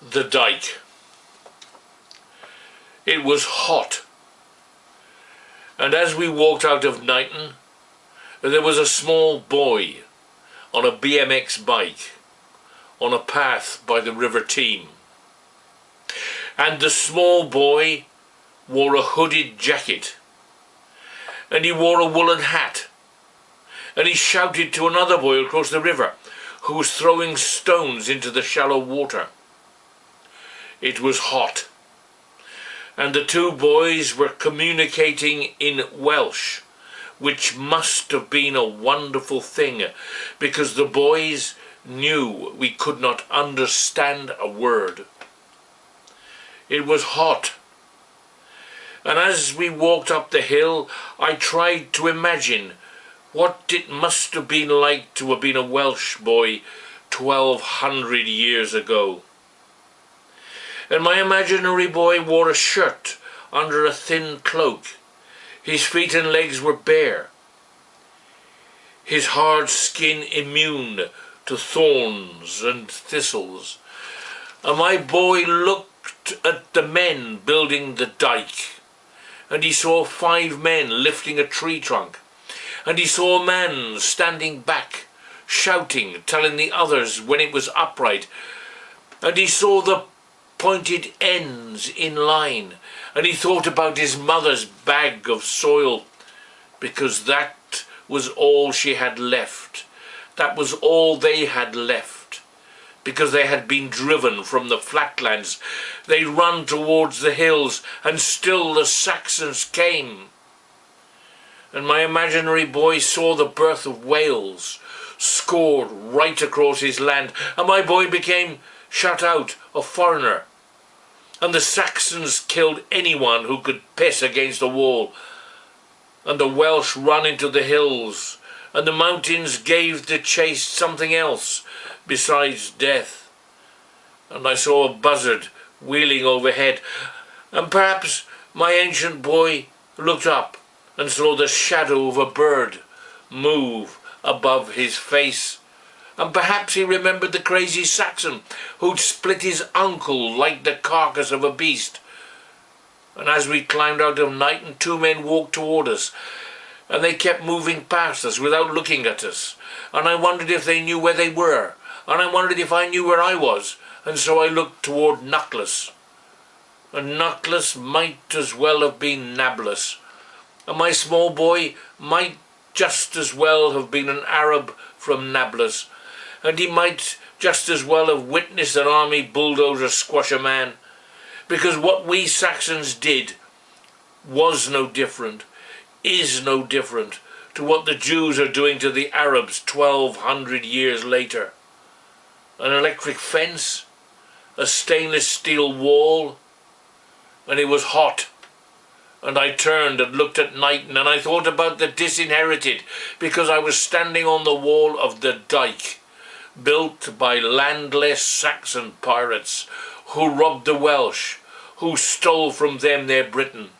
the Dyke. It was hot, and as we walked out of Knighton, there was a small boy on a BMX bike on a path by the River Team. And the small boy wore a hooded jacket, and he wore a woolen hat, and he shouted to another boy across the river who was throwing stones into the shallow water. It was hot, and the two boys were communicating in Welsh, which must have been a wonderful thing, because the boys knew we could not understand a word. It was hot, and as we walked up the hill, I tried to imagine what it must have been like to have been a Welsh boy 1200 years ago. And my imaginary boy wore a shirt under a thin cloak. His feet and legs were bare, his hard skin immune to thorns and thistles. And my boy looked at the men building the Dyke, and he saw 5 men lifting a tree trunk, and he saw a man standing back, shouting, telling the others when it was upright, and he saw the pointed ends in line, and he thought about his mother's bag of soil, because that was all she had left. That was all they had left, because they had been driven from the flatlands. They run towards the hills, and still the Saxons came. And my imaginary boy saw the birth of Wales scored right across his land, and my boy became shut out, a foreigner. And the Saxons killed anyone who could piss against a wall, and the Welsh ran into the hills, and the mountains gave the chase something else besides death. And I saw a buzzard wheeling overhead, and perhaps my ancient boy looked up and saw the shadow of a bird move above his face. And perhaps he remembered the crazy Saxon who'd split his uncle like the carcass of a beast. And as we climbed out of Knighton, 2 men walked toward us, and they kept moving past us without looking at us. And I wondered if they knew where they were, and I wondered if I knew where I was, and so I looked toward Nuckless. And Nuckless might as well have been Nablus, and my small boy might just as well have been an Arab from Nablus, and he might just as well have witnessed an army bulldozer squash a man, because what we Saxons did was no different, is no different to what the Jews are doing to the Arabs 1200 years later. An electric fence, a stainless steel wall, and it was hot. And I turned and looked at Knighton, and I thought about the disinherited, because I was standing on the wall of the Dyke, built by landless Saxon pirates who robbed the Welsh, who stole from them their Britain.